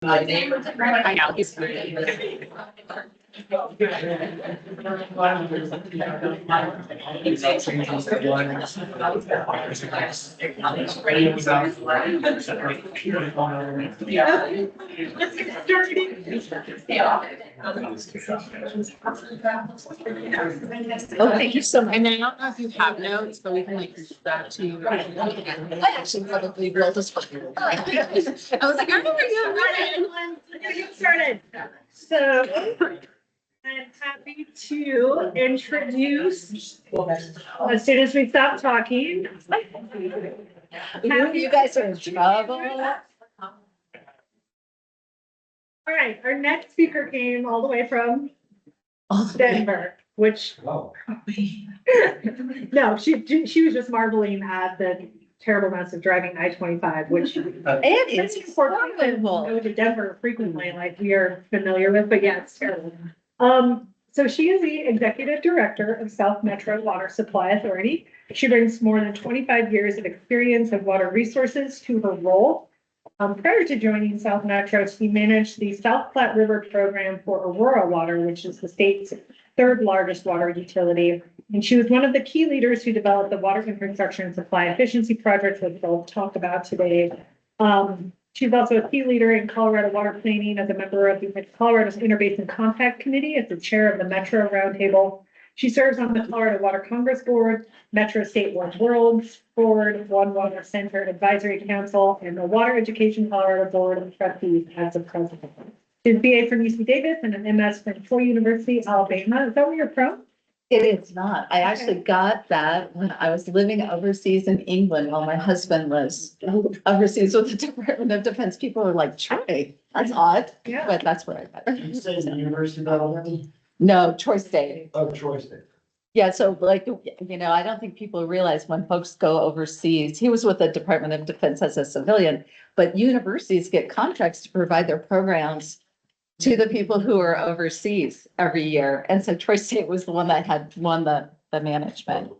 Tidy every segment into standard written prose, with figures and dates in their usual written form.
I know, he's. Let's get started. Oh, thank you so much. And I don't know if you have notes, but we can like reach that to you. I actually probably will just. I was like, I remember you. We're gonna get started. So I'm happy to introduce, as soon as we stop talking. You guys are in trouble. All right, our next speaker came all the way from Denver, which, no, she was just marveling at the terrible mess of driving I-25, which It's horrible. go to Denver frequently, like we are familiar with, but yeah, it's terrible. So she is the executive director of South Metro Water Supply Authority. She brings more than 25 years of experience of water resources to her role. Prior to joining South Metro, she managed the South Platte River program for Aurora Water, which is the state's third largest water utility. And she was one of the key leaders who developed the water infrastructure and supply efficiency projects that we'll talk about today. She's also a key leader in Colorado water planning as a member of the Colorado's Interbasin Compact Committee as the chair of the Metro Roundtable. She serves on the Colorado Water Congress Board, Metro State One Worlds Board, One Water Center Advisory Council, and the Water Education Colorado Board of Trustees as the president. She's BA from UC Davis and an MS from Troy University, Alabama. Is that where you're from? It is not. I actually got that when I was living overseas in England while my husband was overseas with the Department of Defense. People were like, Troy, that's odd. Yeah. But that's where I got it. You say it's the University of Alabama? No, Troy State. Oh, Troy State. Yeah, so like, I don't think people realize when folks go overseas, he was with the Department of Defense as a civilian, but universities get contracts to provide their programs to the people who are overseas every year. And so Troy State was the one that had won the management.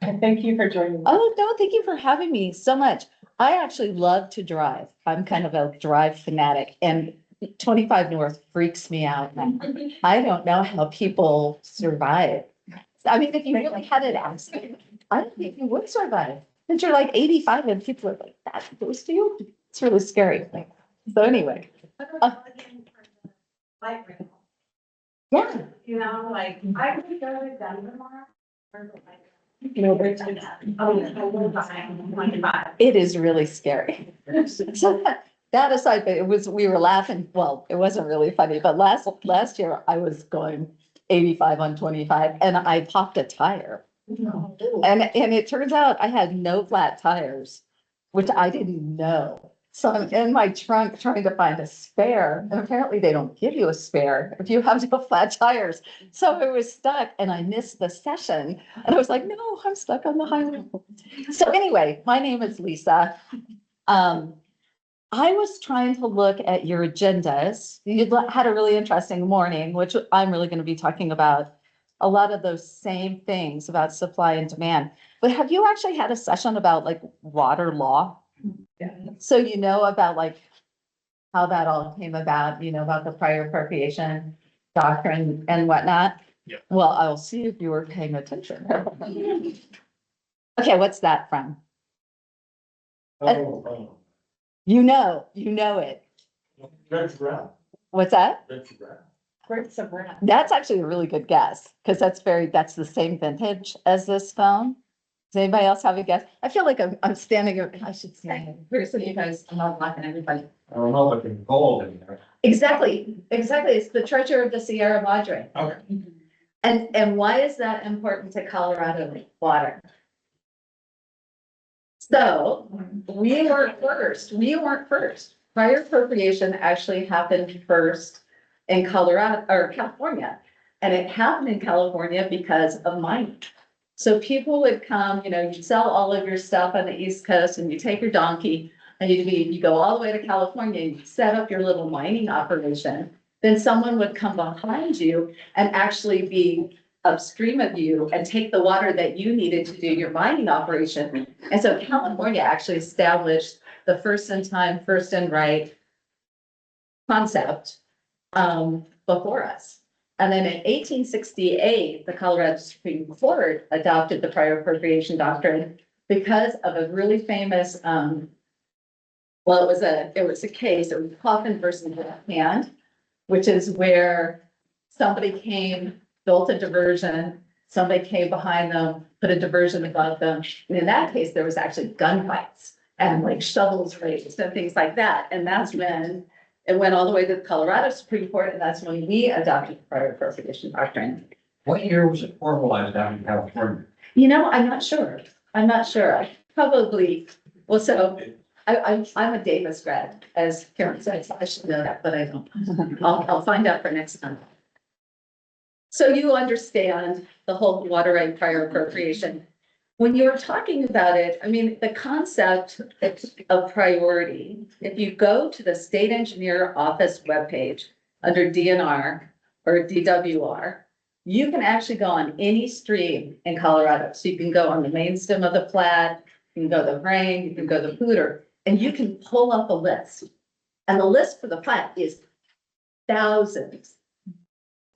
And thank you for joining. Oh, no, thank you for having me so much. I actually love to drive. I'm kind of a drive fanatic, and 25 North freaks me out now. I don't know how people survive. I mean, if you really had an accident, I don't think you would survive. But you're like 85 and people are like, that goes to you. It's really scary. So anyway. Light rail, Yeah. you know, like I would go to Denver tomorrow. No, but It is really scary. So that aside, but we were laughing. Well, it wasn't really funny, but last year I was going 85 on 25 and I popped a tire. And it turns out I had no flat tires, which I didn't know. So I'm in my trunk trying to find a spare, and apparently they don't give you a spare if you have no flat tires. So it was stuck and I missed the session and I was like, no, I'm stuck on the highway. So anyway, my name is Lisa. I was trying to look at your agendas. You had a really interesting morning, which I'm really going to be talking about a lot of those same things about supply and demand. But have you actually had a session about like water law? Yeah. So you know about like how that all came about, about the prior appropriation doctrine and whatnot? Yeah. Well, I'll see if you were paying attention. Okay, what's that from? Oh, You know it. That's right. What's that? That's right. Great Sabrina. That's actually a really good guess, because that's the same vintage as this phone. Does anybody else have a guess? I feel like I'm standing, I should stand in person, you guys, I'm not blocking everybody. I don't know if it's gold in there. Exactly. It's the treasure of the Sierra Madre. Okay. And why is that important to Colorado water? So we weren't first. Prior appropriation actually happened first in Colorado or California. And it happened in California because of mining. So people would come, you'd sell all of your stuff on the East Coast and you take your donkey and you go all the way to California and you set up your little mining operation. Then someone would come behind you and actually be upstream of you and take the water that you needed to do your mining operation. And so California actually established the first in time, first in right concept before us. And then in 1868, the Colorado Supreme Court adopted the prior appropriation doctrine because of a really famous, well, it was a case, it was Coffin versus Hand, which is where somebody came, built a diversion, somebody came behind them, put a diversion above them. And in that case, there was actually gunfights and like shovels raised and things like that. And that's when it went all the way to the Colorado Supreme Court, and that's when we adopted the prior appropriation doctrine. What year was it formalized down in California? You know, I'm not sure. I'm not sure. I probably, well, so I'm a Davis grad, as Karen said, so I should know that, but I don't. I'll find out for next time. So you understand the whole water right prior appropriation. When you're talking about it, I mean, the concept of priority, if you go to the state engineer office webpage under DNR or DWR, you can actually go on any stream in Colorado. So you can go on the main stem of the Platte, you can go the Vrain, you can go the Poudre, and you can pull up a list. And the list for the Platte is thousands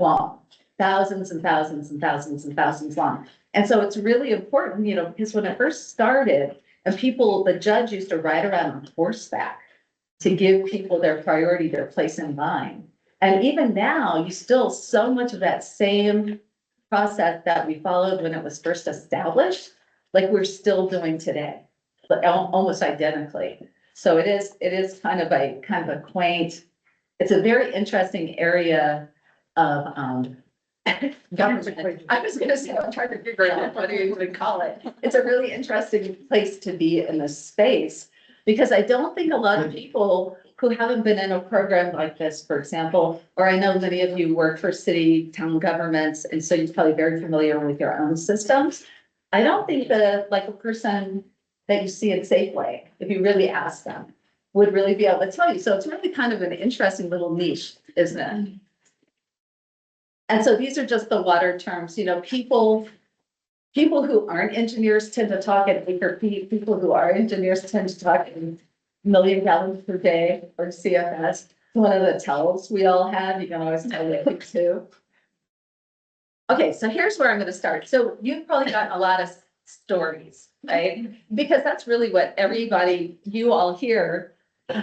long, thousands and thousands and thousands and thousands long. And so it's really important, you know, because when it first started, and the judge used to ride around on horseback to give people their priority, their place in line. And even now, you still, so much of that same process that we followed when it was first established, like we're still doing today, but almost identically. So it is kind of a quaint, it's a very interesting area of, government. I was gonna say, I'm trying to figure out what do you even call it. It's a really interesting place to be in this space, because I don't think a lot of people who haven't been in a program like this, for example, or I know many of you work for city, town governments, and so you're probably very familiar with your own systems. I don't think that like a person that you see at Safeway, if you really ask them, would really be able to tell you. So it's really kind of an interesting little niche, isn't it? And so these are just the water terms, you know, people who aren't engineers tend to talk at acre feet. People who are engineers tend to talk in million gallons per day or CFS. One of the tells we all have, you can always tell it too. Okay, so here's where I'm going to start. So you've probably gotten a lot of stories, right? Because that's really what everybody, you all hear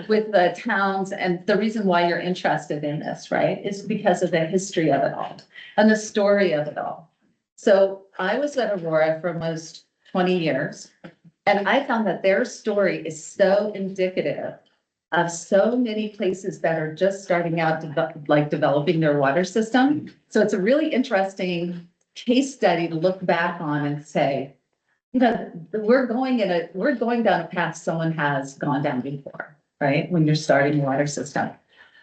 with the towns, and the reason why you're interested in this, right, is because of the history of it all and the story of it all. So I was at Aurora for almost 20 years, and I found that their story is so indicative of so many places that are just starting out developing their water system. So it's a really interesting case study to look back on and say, you know, we're going down a path someone has gone down before, right? When you're starting a water system.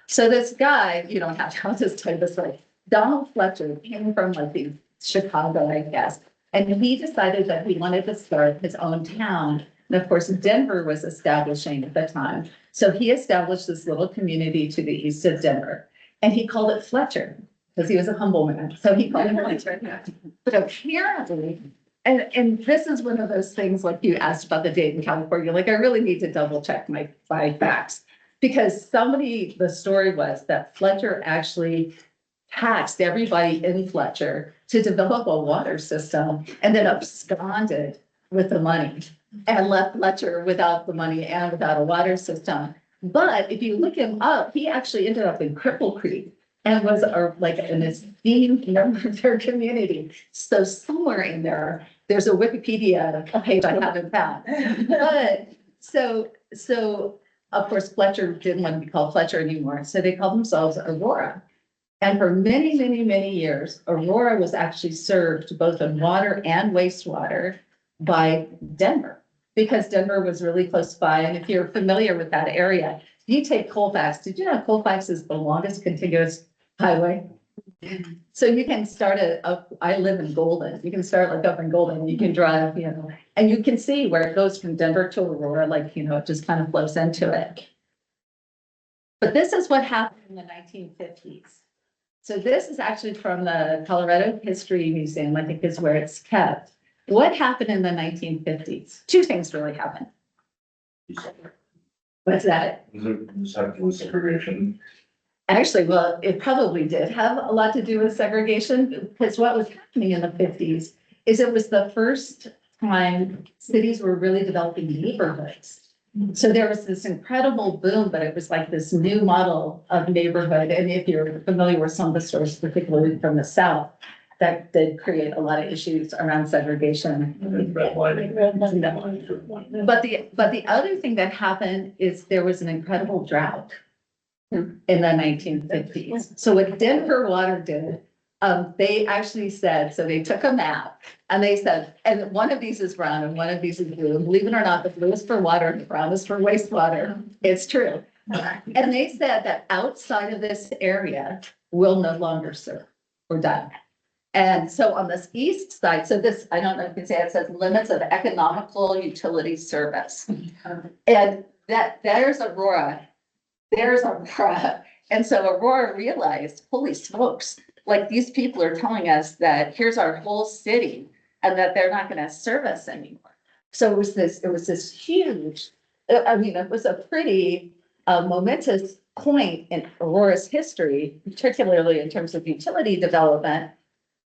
So this guy, you don't have to, I'll just tell you this way. Donald Fletcher came from like Chicago, I guess. And he decided that he wanted to start his own town. And of course, Denver was establishing at the time. So he established this little community to the east of Denver. And he called it Fletcher because he was a humble man. So he called it Fletcher. But apparently, and this is one of those things like you asked about the date in California, like I really need to double check my facts. Because the story was that Fletcher actually taxed everybody in Fletcher to develop a water system and then absconded with the money and left Fletcher without the money and without a water system. But if you look him up, he actually ended up in Cripple Creek and was like an esteemed member of their community. So somewhere in there, there's a Wikipedia page I haven't found. But so of course, Fletcher didn't want to be called Fletcher anymore. So they called themselves Aurora. And for many, many, many years, Aurora was actually served both in water and wastewater by Denver, because Denver was really close by. And if you're familiar with that area, you take Colfax. Did you know Colfax is the longest contiguous highway? So you can start I live in Golden. You can start like up in Golden, you can drive, you know, and you can see where it goes from Denver to Aurora, like, you know, it just kind of flows into it. But this is what happened in the 1950s. So this is actually from the Colorado History Museum, I think is where it's kept. What happened in the 1950s? Two things really happened. What's that? The sexual segregation. Actually, well, it probably did have a lot to do with segregation, because what was happening in the fifties is it was the first time cities were really developing neighborhoods. So there was this incredible boom, but it was like this new model of neighborhood. And if you're familiar with some of the stories, particularly from the South, that did create a lot of issues around segregation. But the other thing that happened is there was an incredible drought in the 1950s. So what Denver Water did, they actually said, so they took a map and they said, and one of these is brown and one of these is blue. And believe it or not, the blue is for water and the brown is for wastewater. It's true. And they said that outside of this area will no longer serve. We're done. And so on this east side, so this, I don't know if you can say it says limits of economical utility service. And there's Aurora. There's Aurora. And so Aurora realized, holy smokes, like these people are telling us that here's our whole city and that they're not going to serve us anymore. So it was this huge, I mean, it was a pretty momentous point in Aurora's history, particularly in terms of utility development,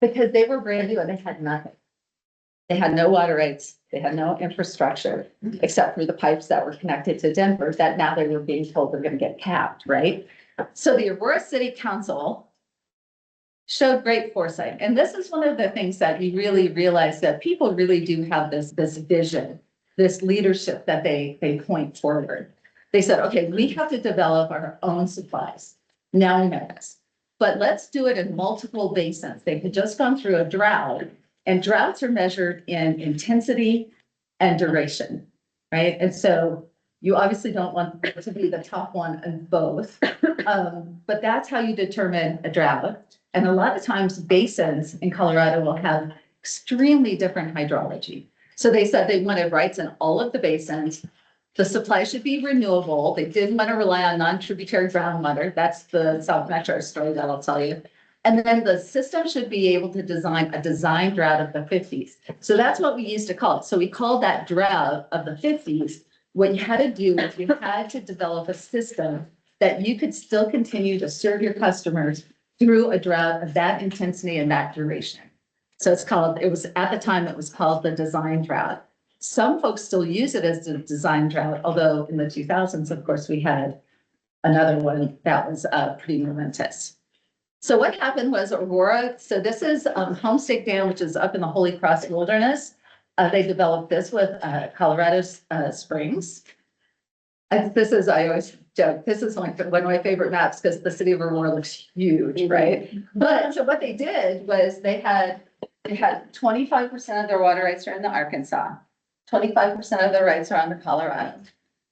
because they were brand new and they had nothing. They had no water rights. They had no infrastructure, except for the pipes that were connected to Denver that now they were being told they're going to get capped, right? So the Aurora City Council showed great foresight. And this is one of the things that we really realized, that people really do have this vision, this leadership that they point forward. They said, okay, we have to develop our own supplies. Now we know this, but let's do it in multiple basins. They had just gone through a drought, and droughts are measured in intensity and duration, right? And so you obviously don't want to be the top one in both, but that's how you determine a drought. And a lot of times basins in Colorado will have extremely different hydrology. So they said they wanted rights in all of the basins. The supply should be renewable. They didn't want to rely on non-tributary groundwater. That's the South Metro story that I'll tell you. And then the system should be able to design a design drought of the 50s. So that's what we used to call it. So we called that drought of the 50s. What you had to do is you had to develop a system that you could still continue to serve your customers through a drought of that intensity and that duration. So it was at the time, it was called the design drought. Some folks still use it as the design drought, although in the 2000s, of course, we had another one that was pretty momentous. So what happened was Aurora, so this is Homestake Dam, which is up in the Holy Cross Wilderness. They developed this with Colorado Springs. And this is, I always joke, this is one of my favorite maps because the city of Aurora looks huge, right? But so what they did was they had 25% of their water rights are in the Arkansas, 25% of their rights are on the Colorado,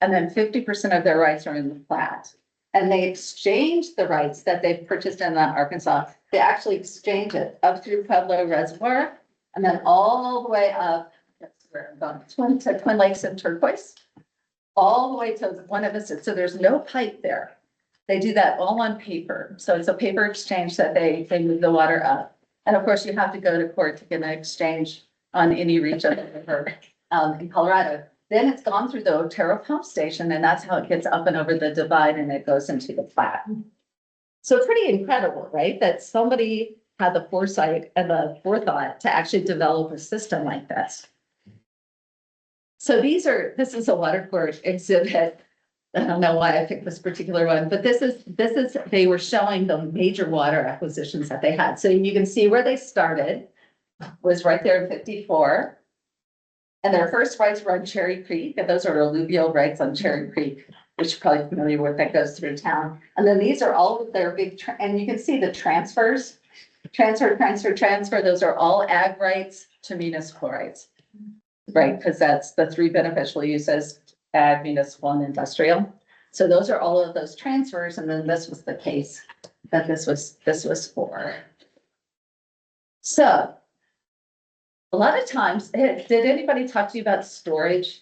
and then 50% of their rights are in the Platte. And they exchanged the rights that they've purchased in the Arkansas. They actually exchange it up through Pueblo Reservoir and then all the way up, that's where I'm going, to Twin Lakes and Turquoise, all the way to one of us. So there's no pipe there. They do that all on paper. So it's a paper exchange that they move the water up. And of course, you have to go to court to get an exchange on any region of the river in Colorado. Then it's gone through the Otero pump station, and that's how it gets up and over the divide and it goes into the Platte. So pretty incredible, right? That somebody had the foresight and the forethought to actually develop a system like this. So this is a water court exhibit. I don't know why I picked this particular one, but this is, they were showing the major water acquisitions that they had. So you can see where they started was right there in 54. And their first rights were on Cherry Creek, and those are alluvial rights on Cherry Creek, which you're probably familiar with, that goes through town. And then these are all of their big, and you can see the transfers, transfer. Those are all ag rights to municipal rights, right? Because that's the three beneficial uses: ag, municipal, and industrial. So those are all of those transfers. And then this was the case that this was for. So a lot of times, did anybody talk to you about storage?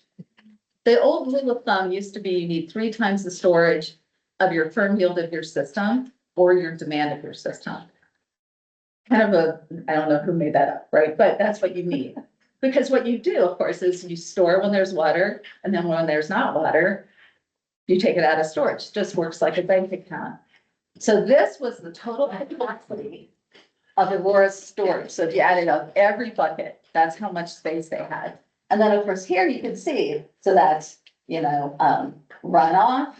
The old rule of thumb used to be you need 3 times the storage of your firm yield of your system or your demand of your system. Kind of I don't know who made that up, right? But that's what you need. Because what you do, of course, is you store when there's water, and then when there's not water, you take it out of storage. It just works like a bank account. So this was the total capacity of Aurora's storage. So if you added up every bucket, that's how much space they had. And then of course here you can see, so that's, runoff,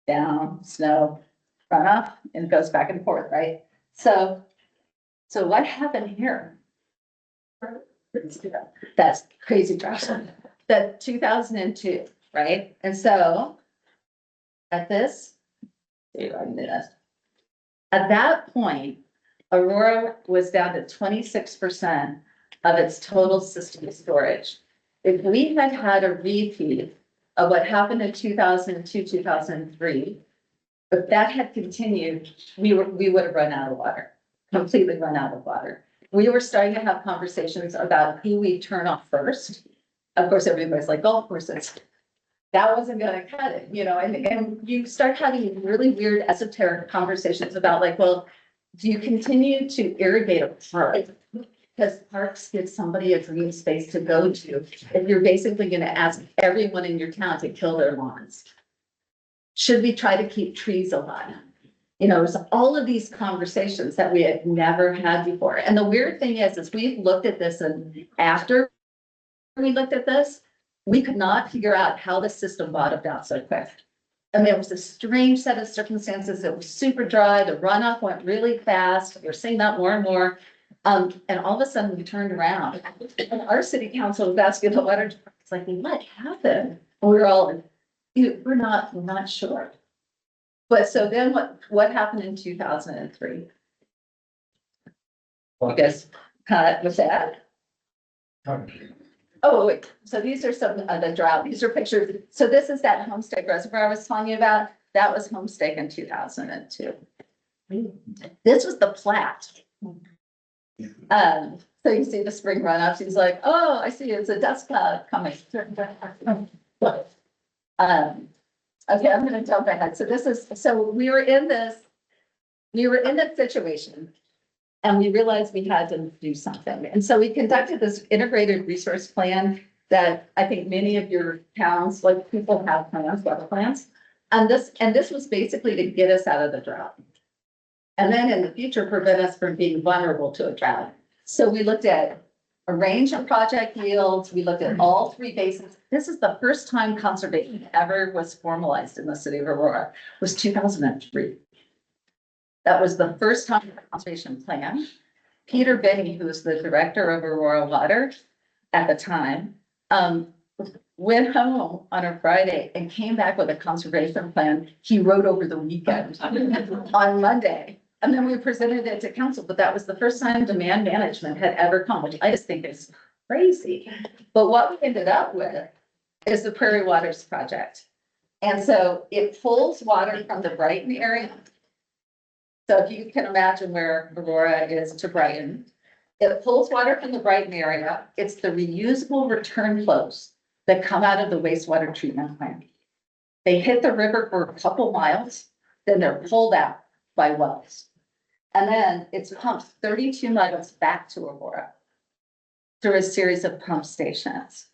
down, snow, runoff, and it goes back and forth, right? So what happened here? That's crazy drop. That 2002, right? And so at this, at that point, Aurora was down to 26% of its total system storage. If we had had a repeat of what happened in 2002, 2003, if that had continued, we would have run out of water, completely run out of water. We were starting to have conversations about who we turn off first. Of course, everybody's like golf courses. That wasn't gonna cut it, and you start having really weird esoteric conversations about like, well, do you continue to irrigate a park? Because parks give somebody a green space to go to, if you're basically gonna ask everyone in your town to kill their lawns. Should we try to keep trees alive? It's all of these conversations that we had never had before. And the weird thing is we've looked at this, and after we looked at this, we could not figure out how the system bottomed out so quick. And there was a strange set of circumstances. It was super dry. The runoff went really fast. We're seeing that more and more. And all of a sudden we turned around and our city council was asking the water department, it's like, what happened? And we were all like, we're not sure. But so then what happened in 2003? I guess, what's that? Oh, wait, so these are some of the drought, these are pictures. So this is that Homestake Reservoir I was telling you about. That was Homestake in 2002. This was the Platte. So you see the spring runoffs. He's like, oh, I see, it's a dust cloud coming. Okay, I'm gonna jump ahead. So we were in that situation. And we realized we had to do something. And so we conducted this integrated resource plan that I think many of your towns, like people have plans, weather plans. And this was basically to get us out of the drought. And then in the future, prevent us from being vulnerable to a drought. So we looked at a range of project yields. We looked at all three basins. This is the first time conservation ever was formalized in the city of Aurora, was 2003. That was the first time the conservation plan. Peter Benny, who was the director of Aurora Water at the time, went home on a Friday and came back with a conservation plan he wrote over the weekend on Monday. And then we presented it to council, but that was the first time demand management had ever come, which I just think is crazy. But what we ended up with is the Prairie Waters Project. And so it pulls water from the Brighton area. So if you can imagine where Aurora is to Brighton, it pulls water from the Brighton area. It's the reusable return flows that come out of the wastewater treatment plant. They hit the river for a couple miles, then they're pulled out by wells. And then it's pumped 32 miles back to Aurora through a series of pump stations.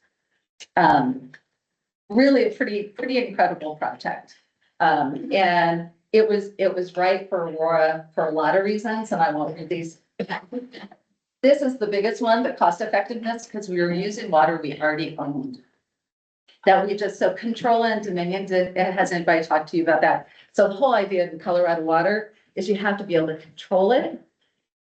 Really a pretty incredible project. And it was right for Aurora for a lot of reasons, and I won't read these. This is the biggest one, the cost effectiveness, because we were using water we already owned. That we just, so control and dominion, has anybody talked to you about that? So the whole idea in Colorado water is you have to be able to control it.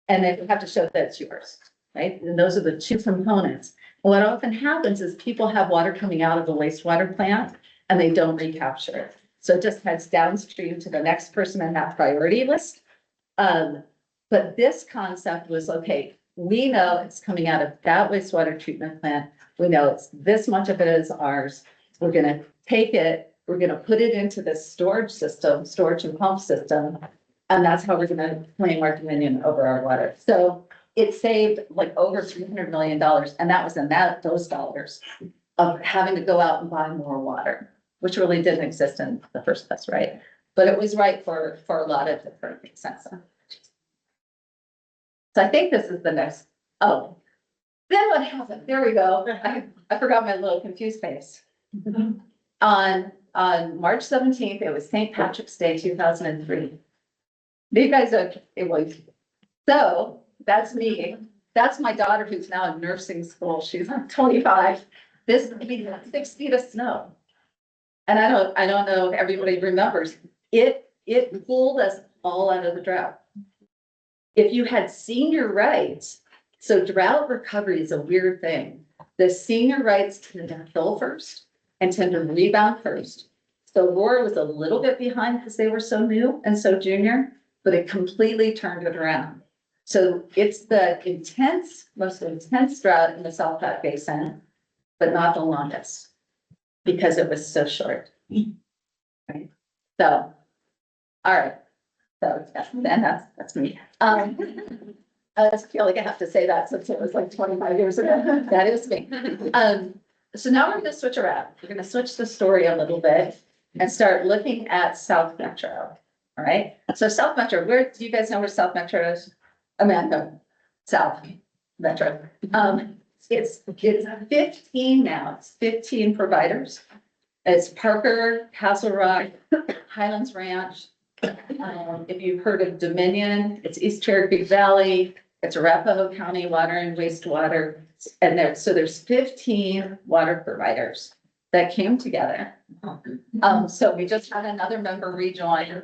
And then you have to show that it's yours, right? And those are the two components. What often happens is people have water coming out of the wastewater plant and they don't recapture it. So it just heads downstream to the next person in that priority list. But this concept was, okay, we know it's coming out of that wastewater treatment plant. We know it's this much of it is ours. We're gonna take it, we're gonna put it into the storage system, storage and pump system. And that's how we're gonna claim our dominion over our water. So it saved like over $300 million. And that was in those dollars of having to go out and buy more water, which really didn't exist in the first place, right? But it was right for a lot of different reasons. So I think this is the next, oh, then what happened? There we go. I forgot my little confused face. On March 17th, it was St. Patrick's Day, 2003. You guys are, it was, so that's me. That's my daughter who's now in nursing school. She's 25. This, I mean, 6 feet of snow. And I don't know if everybody remembers, it pulled us all out of the drought. If you had senior rights, so drought recovery is a weird thing. The senior rights tend to fill first and tend to rebound first. So Aurora was a little bit behind because they were so new and so junior, but it completely turned it around. So it's the most intense drought in the South Platte Basin, but not the longest, because it was so short. Right? So, all right. So, and that's me. I just feel like I have to say that since it was like 25 years ago. That is me. So now we're gonna switch around. We're gonna switch the story a little bit and start looking at South Metro. All right, so South Metro, where, do you guys know where South Metro is? Amanda, South Metro. It's 15 now, it's 15 providers. It's Parker, Castle Rock, Highlands Ranch. If you've heard of Dominion, it's East Cherokee Valley, it's Arapahoe County Water and Wastewater. And there's 15 water providers that came together. So we just had another member rejoin.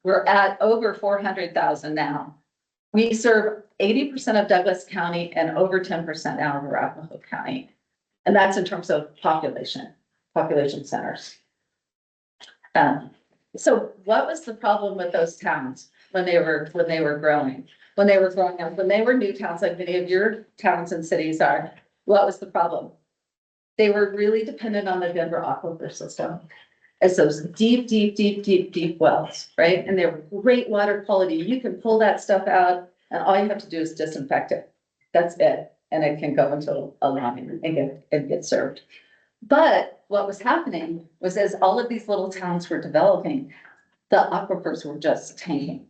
We're at over 400,000 now. We serve 80% of Douglas County and over 10% now of Arapahoe County. And that's in terms of population centers. So what was the problem with those towns when they were growing? When they were growing up, when they were new towns, like many of your towns and cities are, what was the problem? They were really dependent on the Denver aquifer system. As those deep wells, right? And they were great water quality. You can pull that stuff out and all you have to do is disinfect it. That's it. And it can go into a line and get served. But what was happening was, as all of these little towns were developing, the aquifers were just tanking.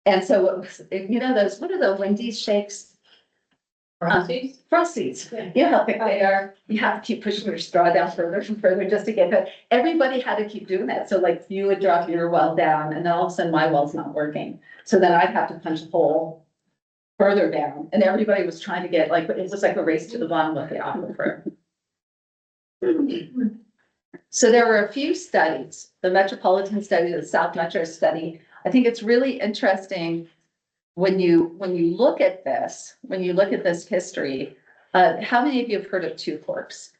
And so it was, you know, what are the Wendy's shakes? Frosties. You know how thick they are. You have to keep pushing your straw down further and further just to get it. Everybody had to keep doing that. So like you would drop your well down and then all of a sudden my well's not working. So then I'd have to punch a hole further down. And everybody was trying to get, like, it was like a race to the bottom of the aquifer. So there were a few studies, the Metropolitan study, the South Metro study. I think it's really interesting when you look at this history. How many of you have heard of Two Forks?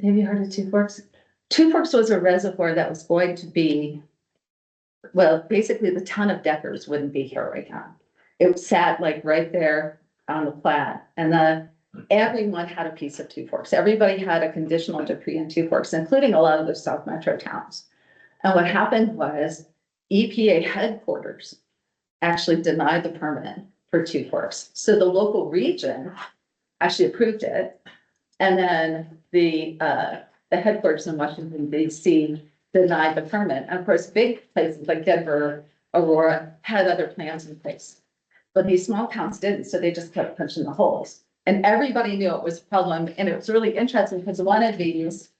Have you heard of Two Forks? Two Forks was a reservoir that was going to be, well, basically the town of Deckers wouldn't be here right now. It sat like right there on the Platte, and everyone had a piece of Two Forks. Everybody had a conditional decree in Two Forks, including a lot of the South Metro towns. And what happened was EPA headquarters actually denied the permit for Two Forks. So the local region actually approved it. And then the headquarters in Washington, D.C. denied the permit. And of course, big places like Denver, Aurora had other plans in place. But these small towns didn't, so they just kept punching the holes. And everybody knew it was a problem. And it was really interesting because one of these,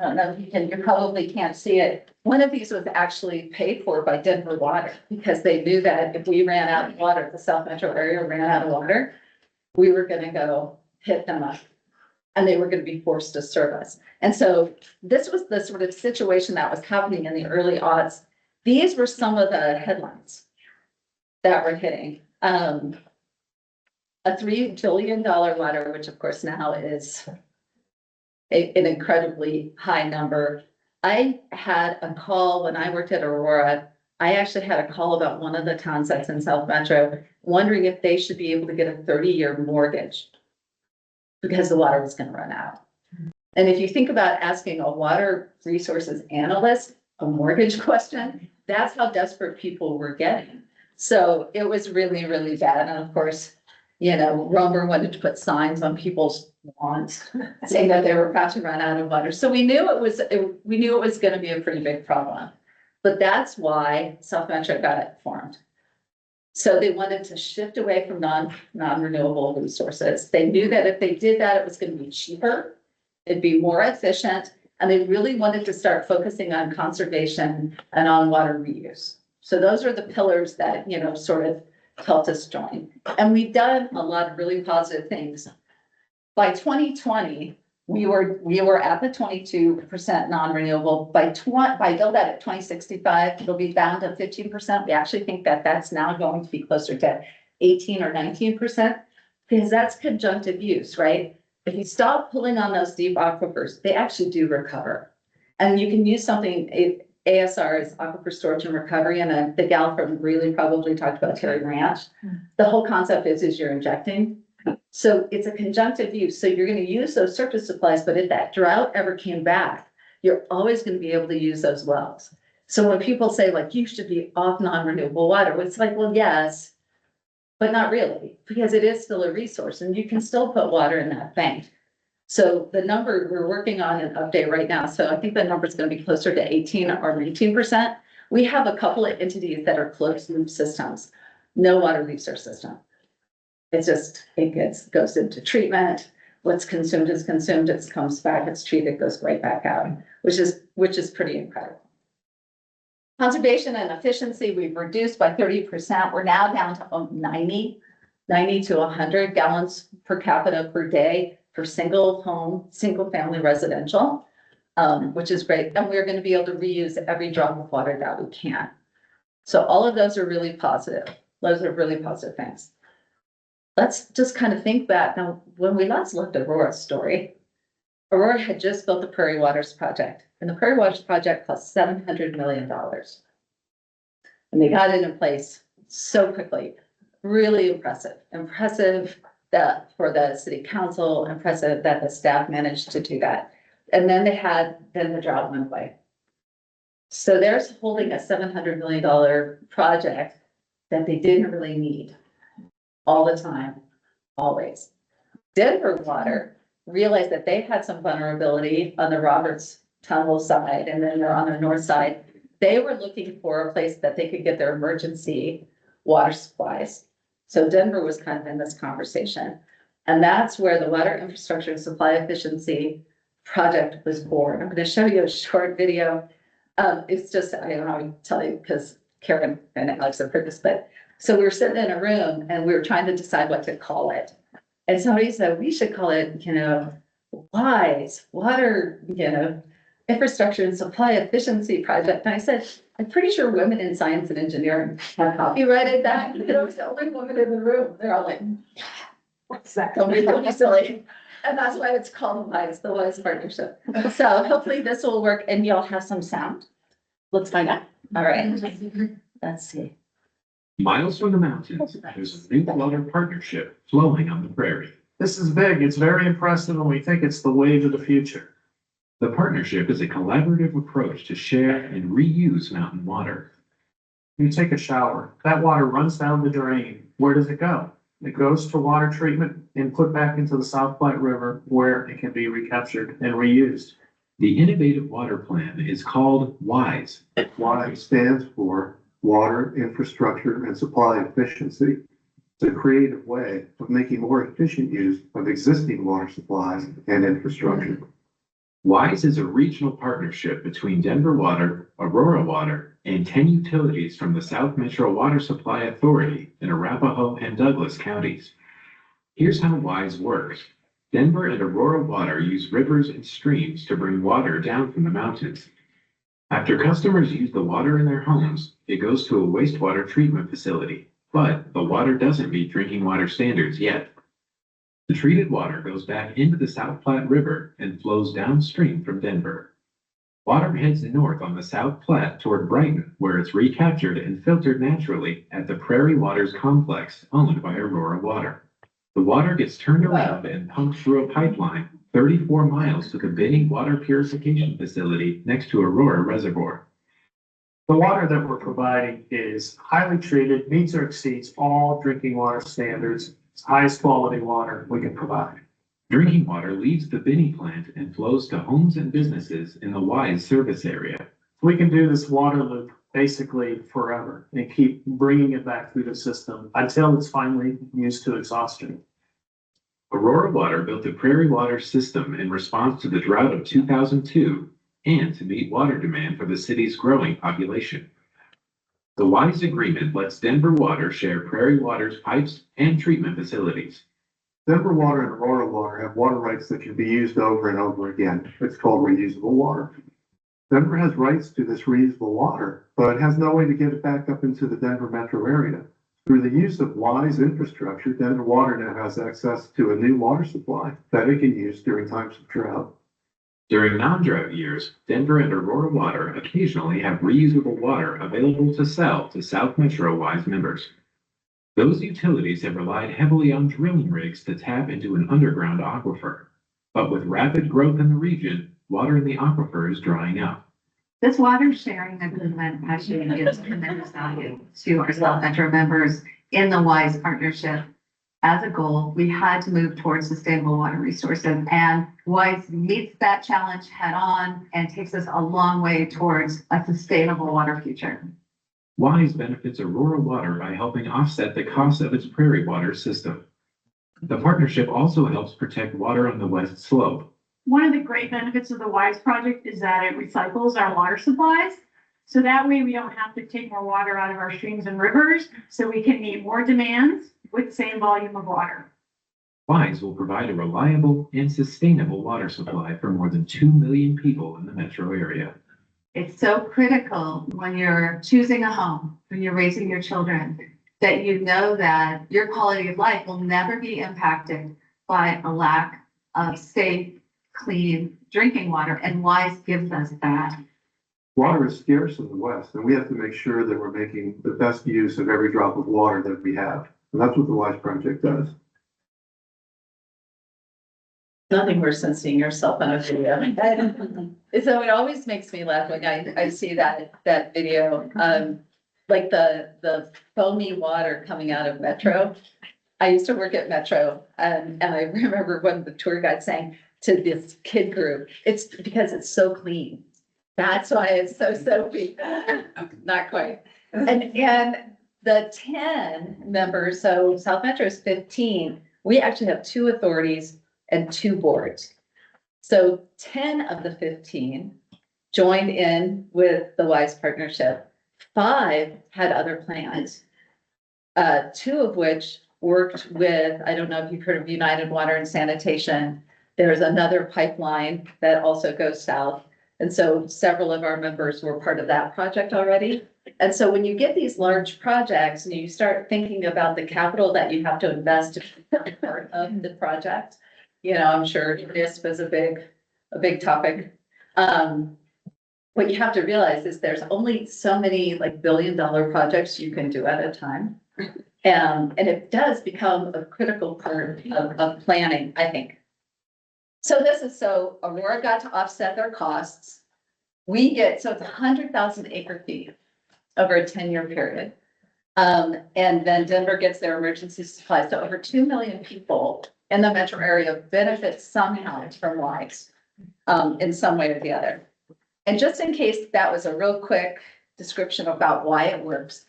I don't know if you probably can't see it. One of these was actually paid for by Denver Water because they knew that if we ran out of water, the South Metro area ran out of water, we were going to go hit them up and they were going to be forced to serve us. And so this was the sort of situation that was happening in the early aughts. These were some of the headlines that were hitting. A $3 billion water, which of course now is an incredibly high number. I had a call when I worked at Aurora. I actually had a call about one of the towns that's in South Metro, wondering if they should be able to get a 30-year mortgage because the water was going to run out. And if you think about asking a water resources analyst a mortgage question, that's how desperate people were getting. So it was really, really bad. And of course, you know, Romer wanted to put signs on people's lawns saying that they were about to run out of water. So we knew it was going to be a pretty big problem. But that's why South Metro got formed. So they wanted to shift away from non-renewable resources. They knew that if they did that, it was going to be cheaper, it'd be more efficient, and they really wanted to start focusing on conservation and on water reuse. So those are the pillars that, you know, sort of helped us join. And we've done a lot of really positive things. By 2020, we were at the 22% non-renewable. By build out at 2065, it'll be down to 15%. We actually think that that's now going to be closer to 18 or 19%, because that's conjunctive use, right? If you stop pulling on those deep aquifers, they actually do recover. And you can use something, ASR is aquifer storage and recovery, and the gal from Greeley probably talked about Terry Ranch. The whole concept is you're injecting. So it's a conjunctive use. So you're going to use those surface supplies, but if that drought ever came back, you're always going to be able to use those wells. So when people say like, you should be off non-renewable water, it's like, well, yes, but not really, because it is still a resource and you can still put water in that bank. So the number we're working on an update right now. So I think the number is going to be closer to 18 or 19%. We have a couple of entities that are closed loop systems. No water leaves our system. It's just, goes into treatment. What's consumed is consumed. It comes back, it's treated, goes right back out, which is pretty incredible. Conservation and efficiency, we've reduced by 30%. We're now down to 90 to 100 gallons per capita per day for single family residential, which is great. And we're going to be able to reuse every drop of water that we can. So all of those are really positive. Those are really positive things. Let's just kind of think back. Now, when we last looked at Aurora's story, Aurora had just built the Prairie Waters Project, and the Prairie Waters Project cost $700 million. And they got it in place so quickly. Really impressive. Impressive that for the city council, impressive that the staff managed to do that. And then the drought went away. So they're holding a $700 million project that they didn't really need all the time, always. Denver Water realized that they had some vulnerability on the Roberts Tunnel side, and then they're on the north side. They were looking for a place that they could get their emergency water supplies. So Denver was kind of in this conversation. And that's where the Water Infrastructure and Supply Efficiency Project was born. I'm going to show you a short video. It's just, I don't know how to tell you because Karen and Alex have heard this, but so we were sitting in a room and we were trying to decide what to call it. And somebody said, we should call it, WISE, Water, Infrastructure and Supply Efficiency Project. And I said, I'm pretty sure women in science and engineering have copyrighted that. I was the only woman in the room. They're all like, what's that? Don't be silly. And that's why it's called WISE, the WISE Partnership. So hopefully this will work and y'all have some sound. Let's find out. All right. Let's see. Miles from the mountains, there's a new water partnership flowing on the prairie. This is big. It's very impressive, and we think it's the wave of the future. The partnership is a collaborative approach to share and reuse mountain water. You take a shower, that water runs down the drain. Where does it go? It goes to water treatment and put back into the South Platte River where it can be recaptured and reused. The innovative water plan is called WISE. WISE stands for Water Infrastructure and Supply Efficiency. It's a creative way of making more efficient use of existing water supplies and infrastructure. WISE is a regional partnership between Denver Water, Aurora Water, and 10 utilities from the South Metro Water Supply Authority in Arapahoe and Douglas counties. Here's how WISE works. Denver and Aurora Water use rivers and streams to bring water down from the mountains. After customers use the water in their homes, it goes to a wastewater treatment facility, but the water doesn't meet drinking water standards yet. The treated water goes back into the South Platte River and flows downstream from Denver. Water heads north on the South Platte toward Brighton, where it's recaptured and filtered naturally at the Prairie Waters Complex owned by Aurora Water. The water gets turned around and pumped through a pipeline 34 miles to the Binney Water Purification Facility next to Aurora Reservoir. The water that we're providing is highly treated, meets or exceeds all drinking water standards. It's highest quality water we can provide. Drinking water leaves the Binney plant and flows to homes and businesses in the WISE service area. We can do this water loop basically forever and keep bringing it back through the system until it's finally used to exhaustion. Aurora Water built the Prairie Water system in response to the drought of 2002 and to meet water demand for the city's growing population. The WISE agreement lets Denver Water share Prairie Water's pipes and treatment facilities. Denver Water and Aurora Water have water rights that can be used over and over again. It's called reusable water. Denver has rights to this reusable water, but has no way to get it back up into the Denver metro area. Through the use of WISE infrastructure, Denver Water now has access to a new water supply that it can use during times of drought. During non-drought years, Denver and Aurora Water occasionally have reusable water available to sell to South Metro WISE members. Those utilities have relied heavily on drilling rigs to tap into an underground aquifer. But with rapid growth in the region, water in the aquifer is drying up. This water sharing agreement actually gives tremendous value to our South Metro members in the WISE partnership. As a goal, we had to move towards sustainable water resources, and WISE meets that challenge head on and takes us a long way towards a sustainable water future. WISE benefits Aurora Water by helping offset the cost of its prairie water system. The partnership also helps protect water on the west slope. One of the great benefits of the WISE project is that it recycles our water supplies. So that way we don't have to take more water out of our streams and rivers, so we can meet more demands with the same volume of water. WISE will provide a reliable and sustainable water supply for more than 2 million people in the metro area. It's so critical when you're choosing a home, when you're raising your children, that you know that your quality of life will never be impacted by a lack of safe, clean drinking water, and WISE gives us that. Water is scarce in the West, and we have to make sure that we're making the best use of every drop of water that we have. And that's what the WISE project does. Nothing worse than seeing yourself on a video. So it always makes me laugh when I see that video, like the foamy water coming out of Metro. I used to work at Metro, and I remember when the tour guide saying to this kid group, it's because it's so clean. That's why it's so soapy. Not quite. And the 10 members, so South Metro is 15. We actually have 2 authorities and 2 boards. So 10 of the 15 joined in with the WISE partnership. 5 had other plans, 2 of which worked with, I don't know if you've heard of United Water and Sanitation. There's another pipeline that also goes south. And so several of our members were part of that project already. And so when you get these large projects and you start thinking about the capital that you have to invest to be part of the project, you know, I'm sure NISP is a big topic. What you have to realize is there's only so many like billion-dollar projects you can do at a time. And it does become a critical part of planning, I think. So so Aurora got to offset their costs. So it's 100,000 acre feet over a 10-year period. And then Denver gets their emergency supply. So over 2 million people in the metro area benefit somehow from WISE in some way or the other. And just in case that was a real quick description about why it works.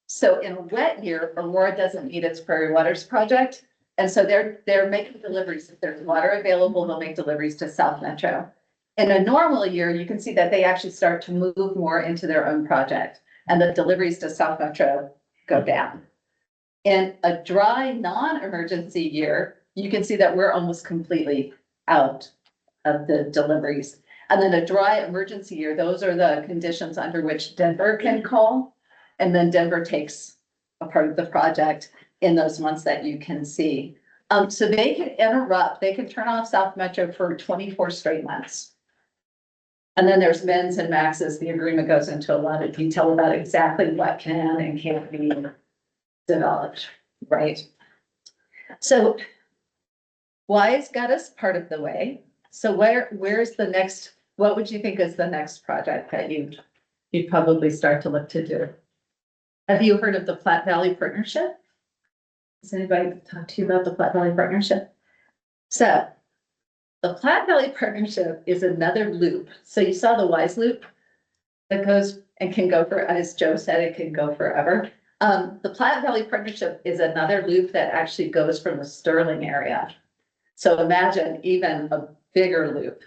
So in a wet year, Aurora doesn't need its Prairie Waters project. And so they're making deliveries. If there's water available, they'll make deliveries to South Metro. In a normal year, you can see that they actually start to move more into their own project, and the deliveries to South Metro go down. In a dry, non-emergency year, you can see that we're almost completely out of the deliveries. And then a dry emergency year, those are the conditions under which Denver can call. And then Denver takes a part of the project in those months that you can see. So they can interrupt, they can turn off South Metro for 24 straight months. And then there's mins and maxes. The agreement goes into a lot of detail about exactly what can and can't be developed, right? So WISE got us part of the way. So where's the next, what would you think is the next project that you'd probably start to look to do? Have you heard of the Platte Valley Partnership? Has anybody talked to you about the Platte Valley Partnership? So the Platte Valley Partnership is another loop. So you saw the WISE loop that goes and can go for, as Joe said, it can go forever. The Platte Valley Partnership is another loop that actually goes from the Sterling area. So imagine even a bigger loop.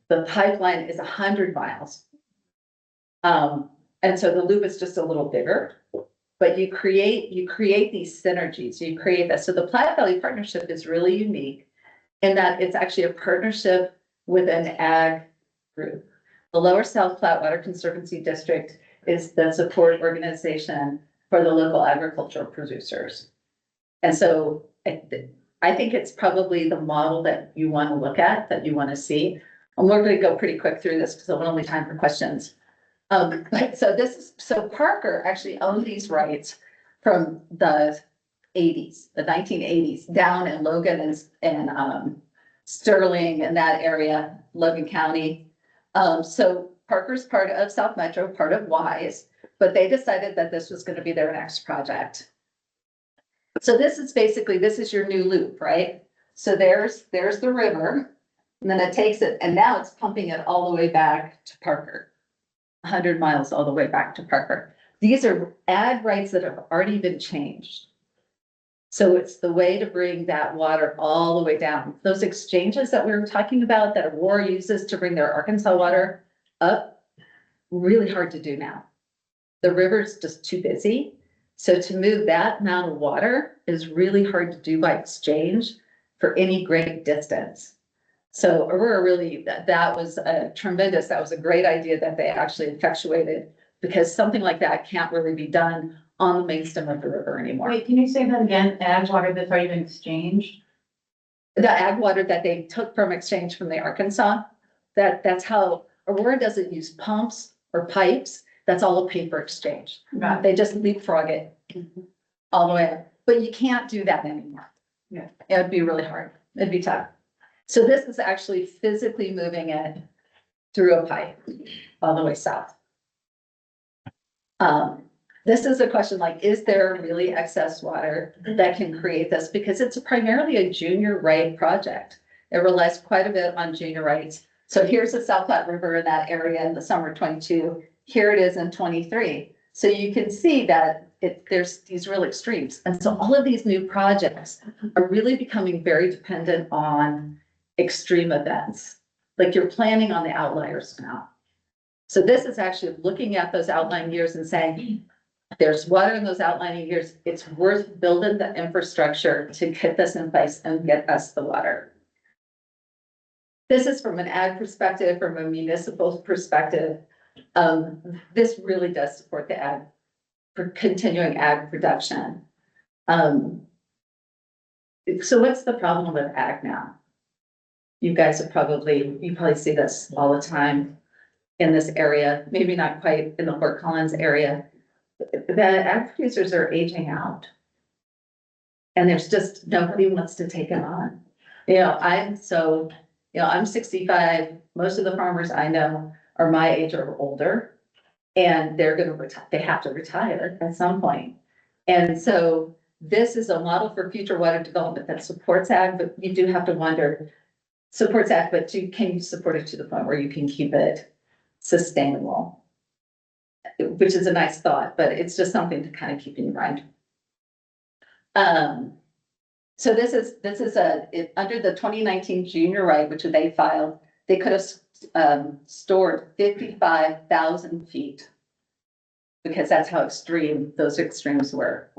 The pipeline is 100 miles. And so the loop is just a little bigger. But you create these synergies, you create that. So the Platte Valley Partnership is really unique in that it's actually a partnership with an ag group. The Lower South Platte Water Conservancy District is the support organization for the local agricultural producers. And so I think it's probably the model that you want to look at, that you want to see. And we're going to go pretty quick through this because there's only time for questions. So Parker actually owned these rights from the 80s, the 1980s, down in Logan and Sterling and that area, Logan County. So Parker's part of South Metro, part of WISE, but they decided that this was going to be their next project. So this is your new loop, right? So there's the river, and then it takes it, and now it's pumping it all the way back to Parker. 100 miles all the way back to Parker. These are ag rights that have already been changed. So it's the way to bring that water all the way down. Those exchanges that we were talking about that Aurora uses to bring their Arkansas water up, really hard to do now. The river's just too busy. So to move that amount of water is really hard to do by exchange for any great distance. So Aurora really, that was a great idea that they actually effectuated, because something like that can't really be done on the main stem of the river anymore. Wait, can you say that again? Ag water that's already been exchanged? The ag water that they took from exchange from the Arkansas, that's how Aurora doesn't use pumps or pipes. That's all a paper exchange. Right. They just leapfrog it all the way up. But you can't do that anymore. Yeah. It'd be really hard. It'd be tough. So this is actually physically moving it through a pipe all the way south. This is a question like, is there really excess water that can create this? Because it's primarily a junior right project. It relies quite a bit on junior rights. So here's the South Platte River in that area in the summer 22. Here it is in 23. So you can see that there's these real extremes. And so all of these new projects are really becoming very dependent on extreme events. Like you're planning on the outliers now. So this is actually looking at those outlying years and saying, there's water in those outlining years. It's worth building the infrastructure to get this in place and get us the water. This is from an ag perspective, from a municipal perspective. This really does support the ag, for continuing ag production. So what's the problem with ag now? You guys are you probably see this all the time in this area, maybe not quite in the Fort Collins area. The ag producers are aging out. And there's just nobody wants to take it on. I'm 65. Most of the farmers I know are my age or older. And they're going to retire. They have to retire at some point. And so this is a model for future water development that supports ag, but you do have to wonder, supports ag, but can you support it to the point where you can keep it sustainable? Which is a nice thought, but it's just something to kind of keep in mind. So this is under the 2019 junior right, which they filed, they could have stored 55,000 feet, because that's how extreme those extremes were.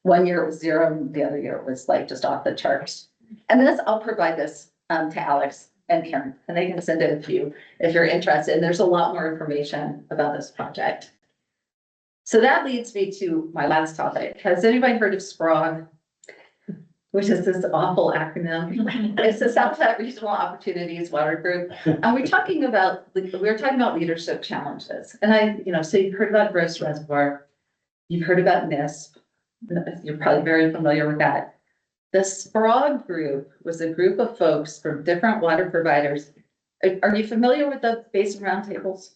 One year it was 0, the other year it was like just off the charts. And this, I'll provide this to Alex and Karen, and they can send it to you if you're interested. And there's a lot more information about this project. So that leads me to my last topic. Has anybody heard of SPROG? Which is this awful acronym. It's the South Platte Regional Opportunities Water Group. And we're talking about leadership challenges. And so you've heard about Gross Reservoir, you've heard about NISP. You're probably very familiar with that. The SPROG group was a group of folks from different water providers. Are you familiar with the Basin Roundtables?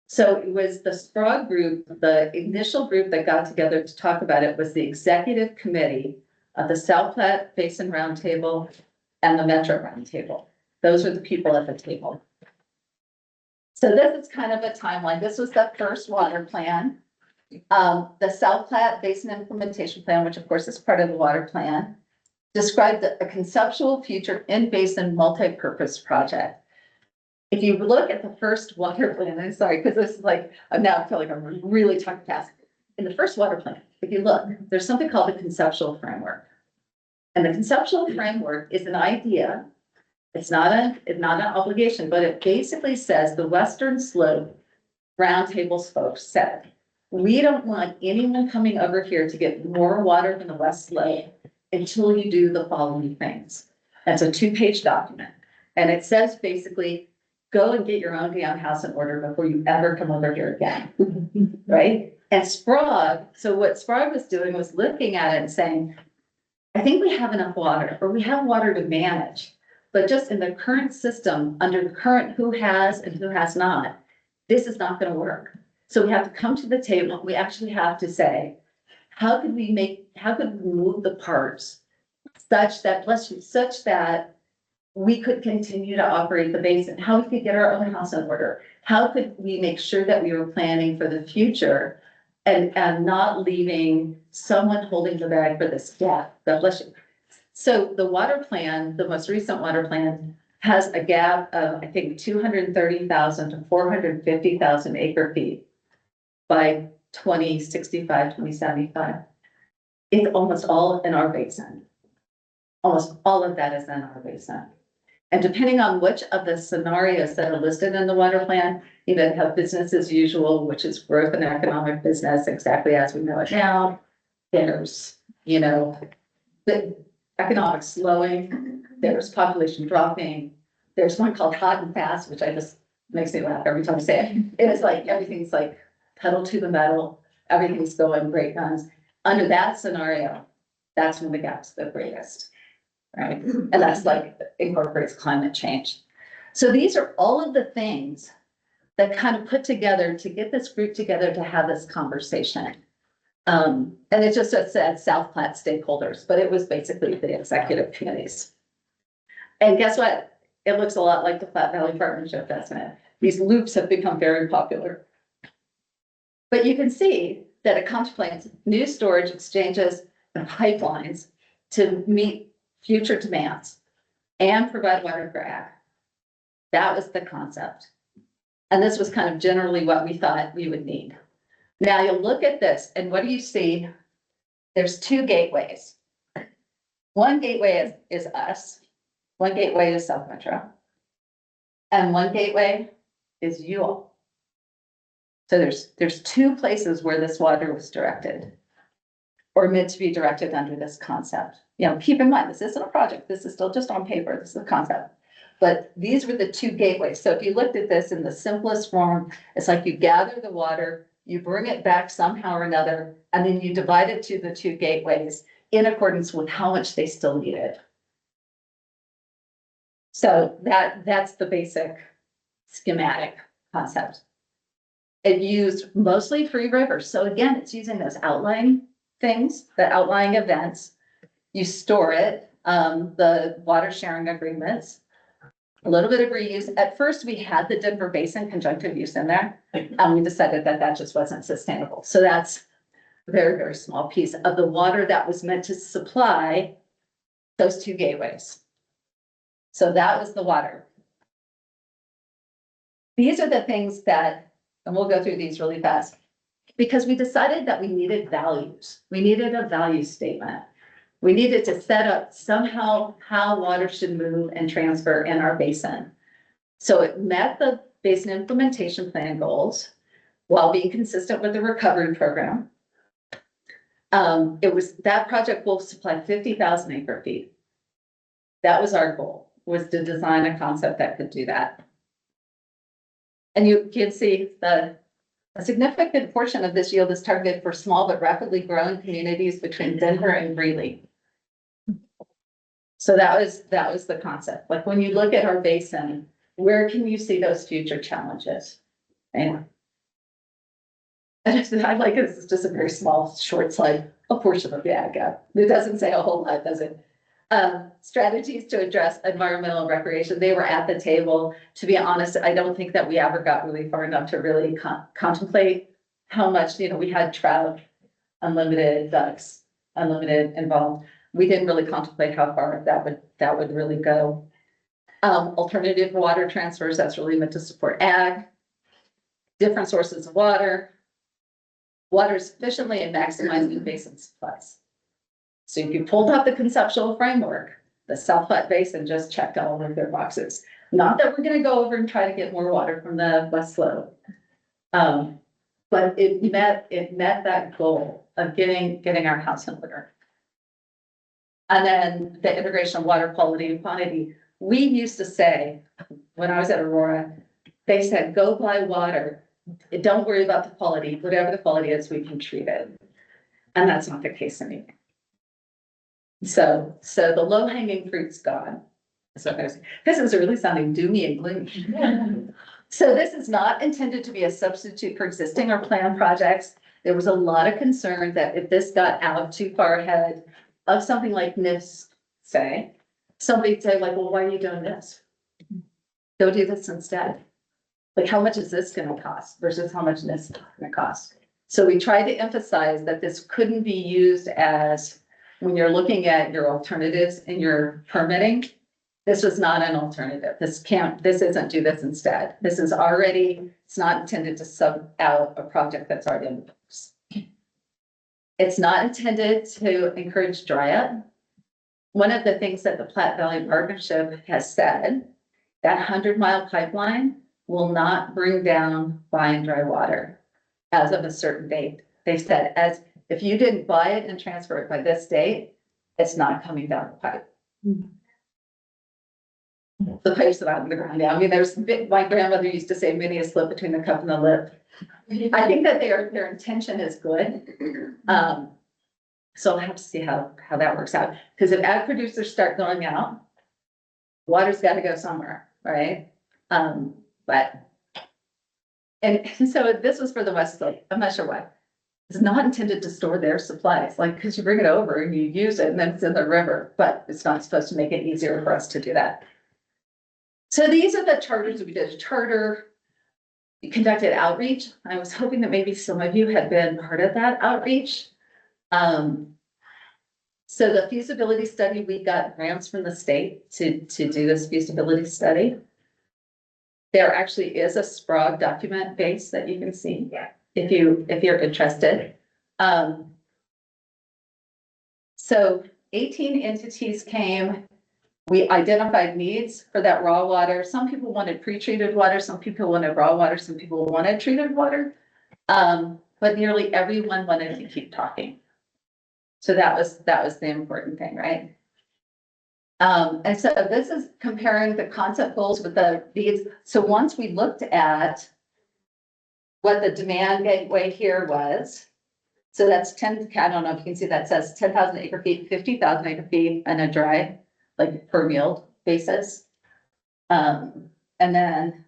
So it was the SPROG group, the initial group that got together to talk about it was the executive committee of the South Platte Basin Roundtable and the Metro Roundtable. Those are the people at the table. So this is kind of a timeline. This was the first water plan. The South Platte Basin Implementation Plan, which of course is part of the water plan, described a conceptual future in-basin multi-purpose project. If you look at the first water plan, I'm sorry, because this is like, I'm now feeling like I'm really talking fast. In the first water plan, if you look, there's something called the conceptual framework. And the conceptual framework is an idea. It's not an obligation, but it basically says the Western Slope Roundtable folks said, we don't want anyone coming over here to get more water than the West Slope until you do the following things. That's a 2-page document. And it says basically, go and get your own damn house in order before you ever come over here again, right? And Sprague, so what Sprague was doing was looking at it and saying, I think we have enough water, or we have water to manage, but just in the current system, under the current who has and who has not, this is not gonna work. So we have to come to the table, we actually have to say, how could we move the parts such that, bless you, such that we could continue to operate the basin, how we could get our own house in order, how could we make sure that we were planning for the future and not leaving someone holding the bag for this gap, God bless you. So the water plan, the most recent water plan, has a gap of, I think, 230,000 to 450,000 acre feet by 2065, 2075. It's almost all in our basin. Almost all of that is in our basin. And depending on which of the scenarios that are listed in the water plan, you either have business as usual, which is growth and economic business, exactly as we know it now. There's, the economic slowing, there's population dropping. There's one called hot and fast, which makes me laugh every time I say it. It is like, everything's like pedal to the metal, everything's going great guns. Under that scenario, that's when the gap's the greatest. Right? And that's like incorporates climate change. So these are all of the things that kind of put together to get this group together to have this conversation. And it just said South Platte stakeholders, but it was basically the executive committees. And guess what? It looks a lot like the Platte Valley Partnership, doesn't it? These loops have become very popular. But you can see that it contemplates new storage exchanges and pipelines to meet future demands and provide water for ag. That was the concept. And this was kind of generally what we thought we would need. Now you look at this and what do you see? There's 2 gateways. One gateway is us. One gateway is South Metro. And one gateway is you all. So there's 2 places where this water was directed or meant to be directed under this concept. Keep in mind, this isn't a project. This is still just on paper. This is a concept. But these were the 2 gateways. So if you looked at this in the simplest form, it's like you gather the water, you bring it back somehow or another, and then you divide it to the 2 gateways in accordance with how much they still needed. So that's the basic schematic concept. It used mostly 3 rivers. So again, it's using those outlying things, the outlying events. You store it, the water sharing agreements, a little bit of reuse. At first, we had the Denver Basin conjunctive use in there, and we decided that just wasn't sustainable. So that's a very, very small piece of the water that was meant to supply those 2 gateways. So that was the water. These are the things that, and we'll go through these really fast, because we decided that we needed values. We needed a value statement. We needed to set up somehow how water should move and transfer in our basin. So it met the basin implementation plan goals while being consistent with the recovery program. That project will supply 50,000 acre feet. That was our goal, was to design a concept that could do that. And you can see a significant portion of this yield is targeted for small but rapidly growing communities between Denver and Greeley. So that was the concept. Like when you look at our basin, where can you see those future challenges? And I like it. It's just a very small, short slide, a portion of the ag gap. It doesn't say a whole lot, does it? Strategies to address environmental and recreation. They were at the table. To be honest, I don't think that we ever got really far enough to really contemplate how much, we had trout, unlimited ducks, unlimited involved. We didn't really contemplate how far that would really go. Alternative water transfers, that's really meant to support ag. Different sources of water. Water sufficiently and maximizing basin supplies. So if you pulled up the conceptual framework, the South Platte Basin just checked all of their boxes. Not that we're gonna go over and try to get more water from the West Slope. But it met that goal of getting our house in order. And then the integration of water quality and quantity. We used to say, when I was at Aurora, they said, go buy water. Don't worry about the quality. Whatever the quality is, we can treat it. And that's not the case anymore. So the low hanging fruit's gone. So this is really sounding doomy and gloomy. So this is not intended to be a substitute for existing or planned projects. There was a lot of concern that if this got out too far ahead of something like NIST, say, somebody'd say like, well, why are you doing this? Go do this instead. Like, how much is this gonna cost versus how much this is gonna cost? So we tried to emphasize that this couldn't be used as, when you're looking at your alternatives in your permitting, this was not an alternative. This isn't do this instead. This is already, it's not intended to sub out a project that's already in the books. It's not intended to encourage dry up. One of the things that the Platte Valley Partnership has said, that 100-mile pipeline will not bring down buy and dry water as of a certain date. They said, as if you didn't buy it and transfer it by this date, it's not coming down the pipe. The pipes that are on the ground now. I mean, my grandmother used to say, many a slip between the cup and the lip. I think that their intention is good. So I'll have to see how that works out. Because if ag producers start going out, water's got to go somewhere, right? And so this was for the West Slope. I'm not sure why. It's not intended to store their supplies, like, because you bring it over and you use it and then it's in the river, but it's not supposed to make it easier for us to do that. So these are the charters. We did a charter. We conducted outreach. I was hoping that maybe some of you had been part of that outreach. So the feasibility study, we got grants from the state to do this feasibility study. There actually is a SPROG document base that you can see if you're interested. So 18 entities came. We identified needs for that raw water. Some people wanted pre-treated water, some people wanted raw water, some people wanted treated water. But nearly everyone wanted to keep talking. So that was the important thing, right? And so this is comparing the concept goals with the needs. So once we looked at what the demand gateway here was, so that's 10, I don't know if you can see that says 10,000 acre feet, 50,000 acre feet and a dry, like per yield basis. And then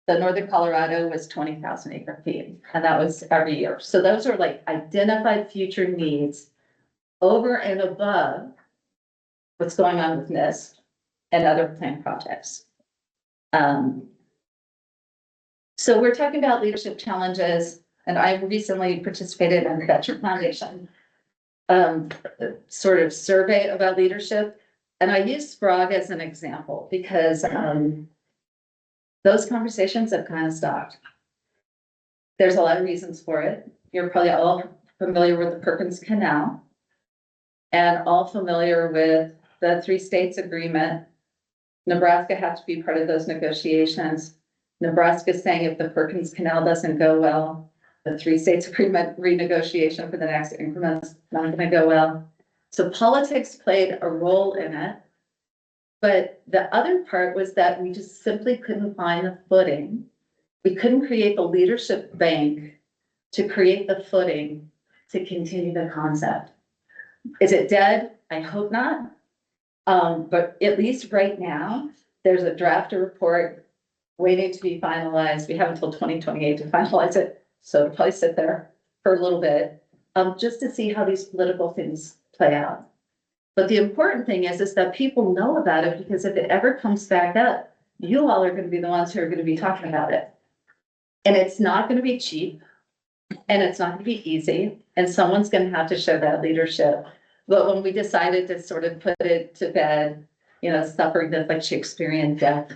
the Northern Colorado was 20,000 acre feet, and that was every year. So those are like identified future needs over and above what's going on with NIST and other planned projects. So we're talking about leadership challenges, and I recently participated in the Veteran Foundation sort of survey about leadership. And I use SPROG as an example because those conversations have kind of stopped. There's a lot of reasons for it. You're probably all familiar with the Perkins Canal and all familiar with the 3 states agreement. Nebraska has to be part of those negotiations. Nebraska is saying if the Perkins Canal doesn't go well, the 3 states agreement renegotiation for the next increment's not going to go well. So politics played a role in it. But the other part was that we just simply couldn't find the footing. We couldn't create the leadership bank to create the footing to continue the concept. Is it dead? I hope not. But at least right now, there's a draft report waiting to be finalized. We have until 2028 to finalize it. So it'll probably sit there for a little bit, just to see how these political things play out. But the important thing is that people know about it, because if it ever comes back up, you all are going to be the ones who are going to be talking about it. And it's not going to be cheap, and it's not going to be easy, and someone's going to have to show that leadership. But when we decided to sort of put it to bed, suffering that's like Shakespearean death,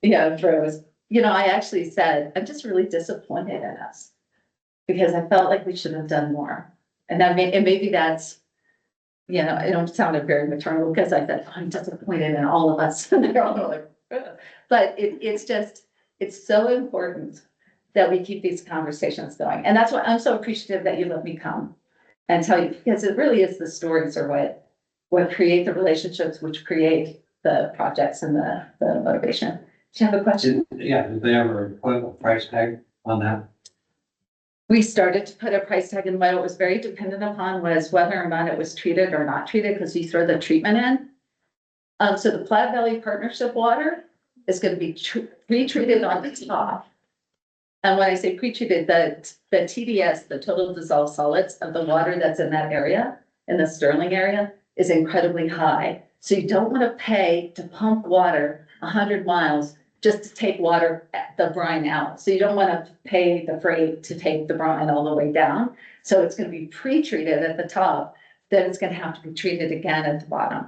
throws. I actually said, I'm just really disappointed in us because I felt like we should have done more. And maybe that's, I don't sound very maternal because I said, I'm disappointed in all of us. And they're all like, ugh. But it's so important that we keep these conversations going. And that's why I'm so appreciative that you let me come and tell you, because it really is the stories are what create the relationships, which create the projects and the motivation. Do you have a question? Did they ever put a price tag on that? We started to put a price tag, and what it was very dependent upon was whether or not it was treated or not treated, because you throw the treatment in. So the Platte Valley Partnership water is going to be pre-treated on the top. And when I say pre-treated, the TDS, the total dissolved solids of the water that's in that area, in the Sterling area, is incredibly high. So you don't want to pay to pump water 100 miles just to take the brine out. So you don't want to pay the freight to take the brine all the way down. So it's going to be pre-treated at the top, then it's going to have to be treated again at the bottom.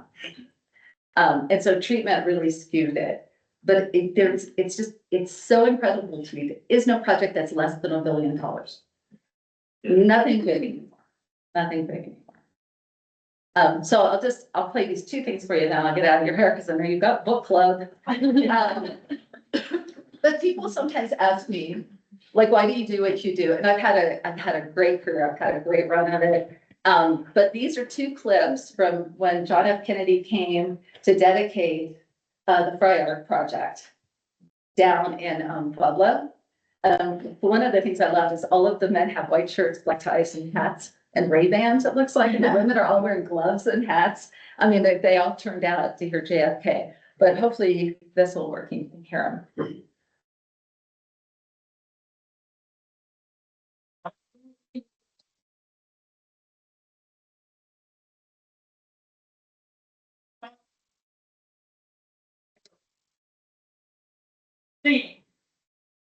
And so treatment really skewed it. But it's so incredible to me. There is no project that's less than $1 billion. Nothing big anymore. Nothing big anymore. So I'll play these two things for you now. I'll get out of your hair because I know you've got book club. But people sometimes ask me, like, why do you do what you do? And I've had a great career. I've had a great run of it. But these are two clips from when John F. Kennedy came to dedicate the Fryer project down in Pueblo. One of the things I love is all of the men have white shirts, black ties, and hats, and Ray-Bans, it looks like, and the women are all wearing gloves and hats. I mean, they all turned out to hear JFK, but hopefully this will work. You can hear them.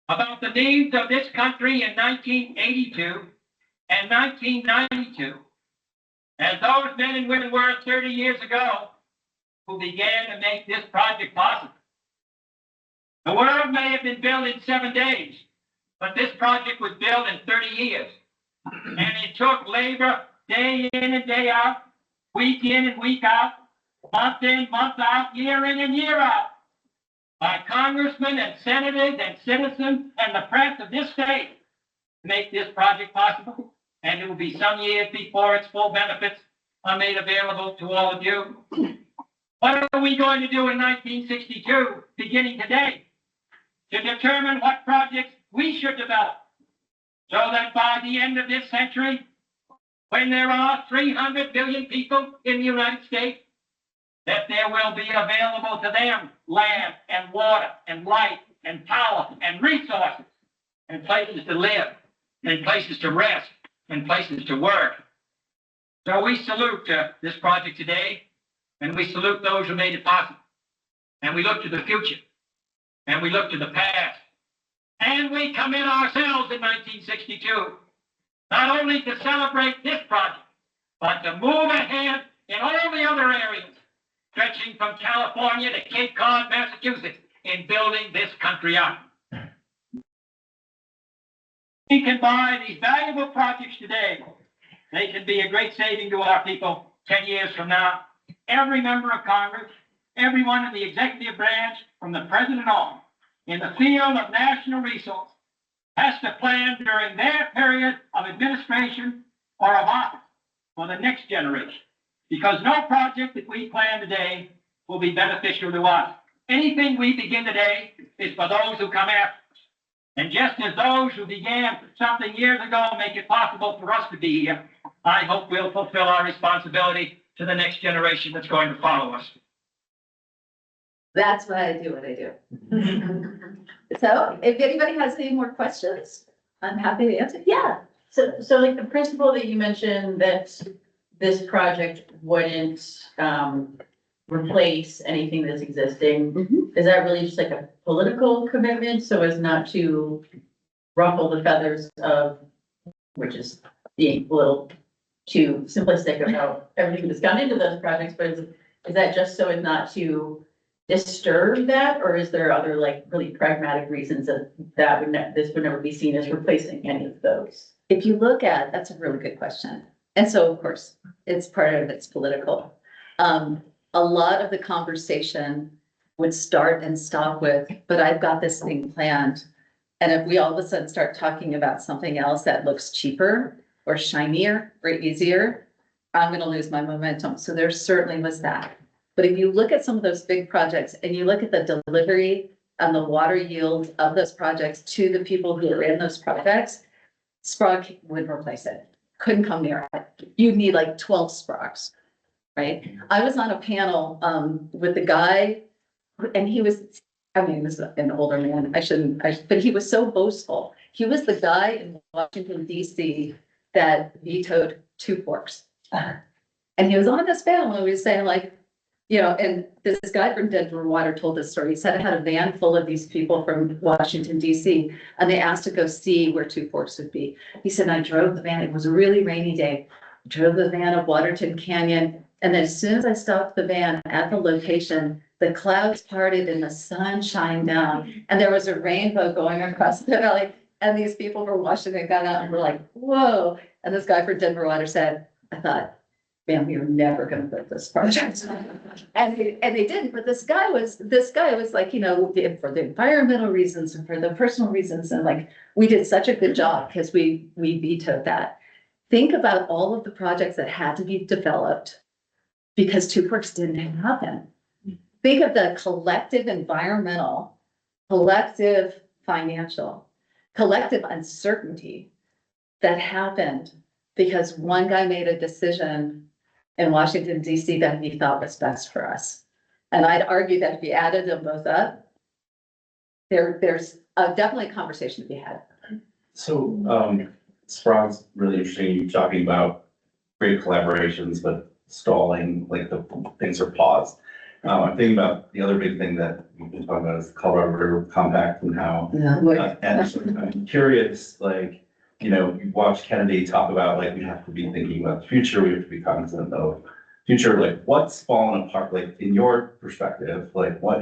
About the needs of this country in 1982 and 1992, as those men and women were 30 years ago who began to make this project possible. The world may have been built in 7 days, but this project was built in 30 years. And it took labor day in and day out, week in and week out, month in, month out, year in and year out, by congressmen and senators and citizens and the press of this state to make this project possible. And it will be some years before its full benefits are made available to all of you. What are we going to do in 1962, beginning today, to determine what projects we should develop so that by the end of this century, when there are 300 billion people in the United States, that there will be available to them land and water and light and power and resources and places to live and places to rest and places to work. So we salute this project today, and we salute those who made it possible. And we look to the future, and we look to the past, and we commit ourselves in 1962, not only to celebrate this project, but to move ahead in all the other areas, stretching from California to Cape Cod, Massachusetts, in building this country up. We can buy these valuable projects today. They can be a great saving to our people 10 years from now. Every member of Congress, everyone in the executive branch, from the president on, in the field of national resource, has to plan during their period of administration or of office for the next generation. Because no project that we plan today will be beneficial to us. Anything we begin today is for those who come after us. And just as those who began something years ago make it possible for us to be here, I hope we'll fulfill our responsibility to the next generation that's going to follow us. That's why I do what I do. So if anybody has any more questions, I'm happy to answer. Yeah. So like the principle that you mentioned that this project wouldn't replace anything that's existing, is that really just like a political commitment so as not to ruffle the feathers of, which is being a little too simplistic about everything that's gone into those projects, but Is that just so as not to disturb that, or is there other like really pragmatic reasons that this would never be seen as replacing any of those? If you look at, that's a really good question. And so, of course, it's part of it's political. A lot of the conversation would start and stop with, but I've got this thing planned. And if we all of a sudden start talking about something else that looks cheaper or shinier or easier, I'm gonna lose my momentum. So there certainly was that. But if you look at some of those big projects and you look at the delivery and the water yield of those projects to the people who are in those projects, Sprague would replace it. Couldn't come near it. You'd need like 12 Spragues, right? I was on a panel with the guy, and he was, I mean, he was an older man. But he was so boastful. He was the guy in Washington DC that vetoed two forks. And he was on this panel and he was saying like, you know, and this guy from Denver Water told this story. He said I had a van full of these people from Washington DC, and they asked to go see where Two Forks would be. He said, I drove the van. It was a really rainy day. Drove the van up Waterton Canyon. And then as soon as I stopped the van at the location, the clouds parted and the sun shined down, and there was a rainbow going across the valley. And these people from Washington got out and were like, whoa. And this guy from Denver Water said, I thought, man, we were never gonna build this project. And they didn't, but this guy was like, you know, for the environmental reasons and for the personal reasons, and like, we did such a good job because we vetoed that. Think about all of the projects that had to be developed because Two Forks didn't happen. Think of the collective environmental, collective financial, collective uncertainty that happened because one guy made a decision in Washington DC that he thought was best for us. And I'd argue that if you added them both up, there's definitely a conversation to be had. So, Sprague's really interesting. You're talking about great collaborations, but stalling, like the things are paused. I'm thinking about the other big thing that we've been talking about is the Colorado River Compact and how, and so I'm curious, like, you know, you watch Kennedy talk about like, we have to be thinking about the future, we have to be cognizant of future, like what's fallen apart, like in your perspective, like why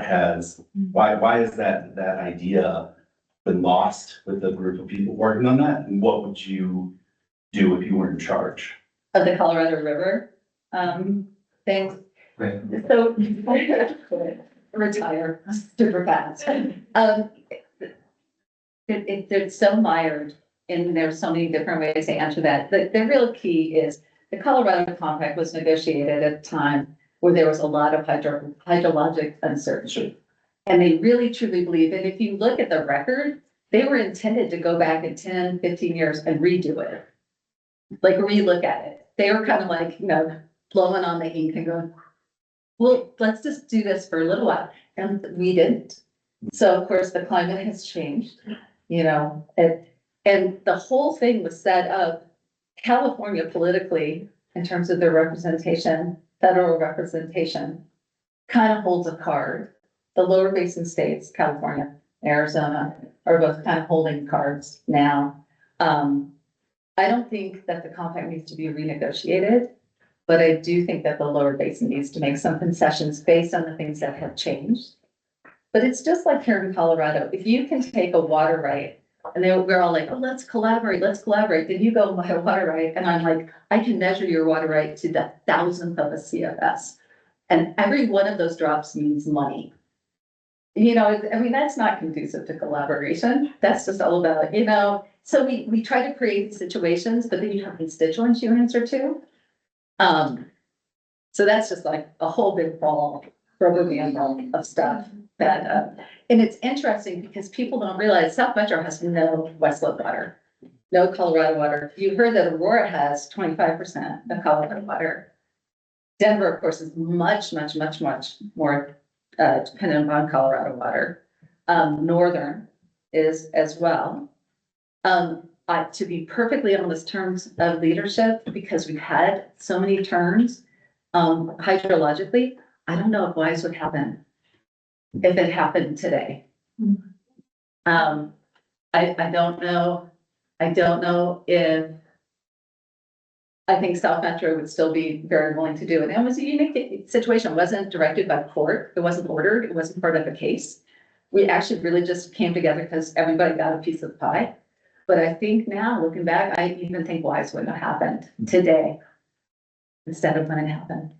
is that idea been lost with a group of people working on that? And what would you do if you weren't in charge? Of the Colorado River, things. Right. So, retire super fast. It's so mired, and there's so many different ways to answer that. The real key is the Colorado Compact was negotiated at a time where there was a lot of hydrologic uncertainty. And they really truly believe, and if you look at the record, they were intended to go back in 10, 15 years and redo it. Like relook at it. They were kind of like, you know, blowing on the ink and going, well, let's just do this for a little while. And we didn't. So of course, the climate has changed, you know, and the whole thing was set up, California politically, in terms of their representation, federal representation, kind of holds a card. The lower basin states, California, Arizona, are both kind of holding cards now. I don't think that the compact needs to be renegotiated, but I do think that the lower basin needs to make some concessions based on the things that have changed. But it's just like here in Colorado, if you can take a water right, and we're all like, oh, let's collaborate. Then you go buy a water right, and I'm like, I can measure your water right to the 1,000th of a CFS. And every one of those drops means money. You know, I mean, that's not conducive to collaboration. That's just all about, you know, so we try to create situations, but then you have constituents you answer to. So that's just like a whole big ball, rubber band of stuff that, and it's interesting because people don't realize South Metro has no West Slope water, no Colorado water. You heard that Aurora has 25% of Colorado water. Denver, of course, is much more dependent on Colorado water. Northern is as well. To be perfectly honest, terms of leadership, because we've had so many turns, hydrologically, I don't know if WISE would happen if it happened today. I don't know. I don't know if I think South Metro would still be very willing to do it. And it was a unique situation. It wasn't directed by court. It wasn't ordered. It wasn't part of a case. We actually really just came together because everybody got a piece of the pie. But I think now, looking back, I even think WISE wouldn't have happened today instead of when it happened.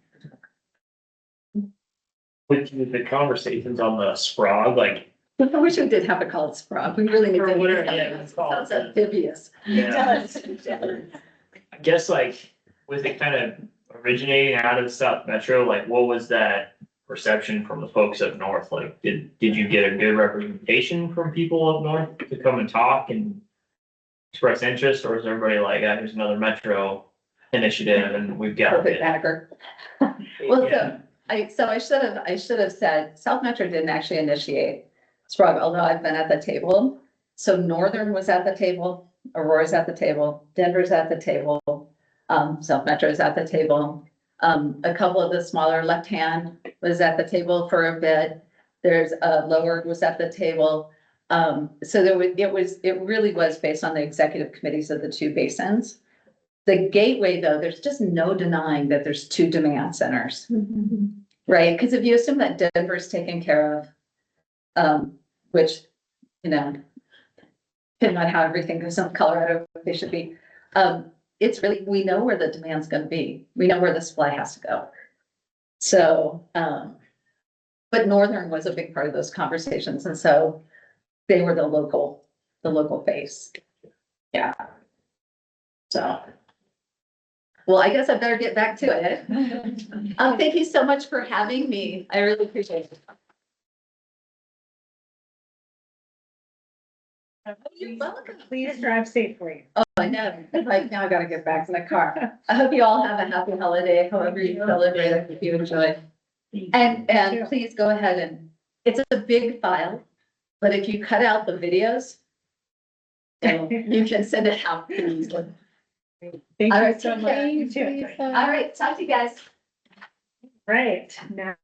With the conversations on the Sprague, like, I wish we did have to call it Sprague. We really need Or to. whatever, yeah, it's called. Sounds amphibious. yeah, Yeah. I guess like, was it kind of originating out of South Metro? Like, what was that perception from the folks up north? Like, did you get a good representation from people up north to come and talk and express interest, or is everybody like, ah, here's another Metro initiative and we've got Perfect it? bagger. Well, Yeah. I should have said, South Metro didn't actually initiate Sprague, although I've been at the table. So Northern was at the table, Aurora's at the table, Denver's at the table, South Metro's at the table. A couple of the smaller left-hand was at the table for a bit. There's Lower was at the table. So it really was based on the executive committees of the two basins. The gateway, though, there's just no denying that there's two demand centers, right? Because if you assume that Denver's taken care of, which, you know, depending on how everything goes in Colorado, they should be, it's really, we know where the demand's gonna be. We know where the supply has to go. So, but Northern was a big part of those conversations, and so they were the local face. Yeah. So. Well, I guess I better get back to it. Thank you so much for having me. I really appreciate it. You're welcome. Please drive safely. Oh, I know. Right now I gotta get back to my car. I hope you all have a happy holiday, however you celebrate it, if you enjoy. And please go ahead and, it's a big file, but if you cut out the videos, you can send it out pretty easily. Thank All you right, so take much. care. You too. All right, talk to you guys. Right, now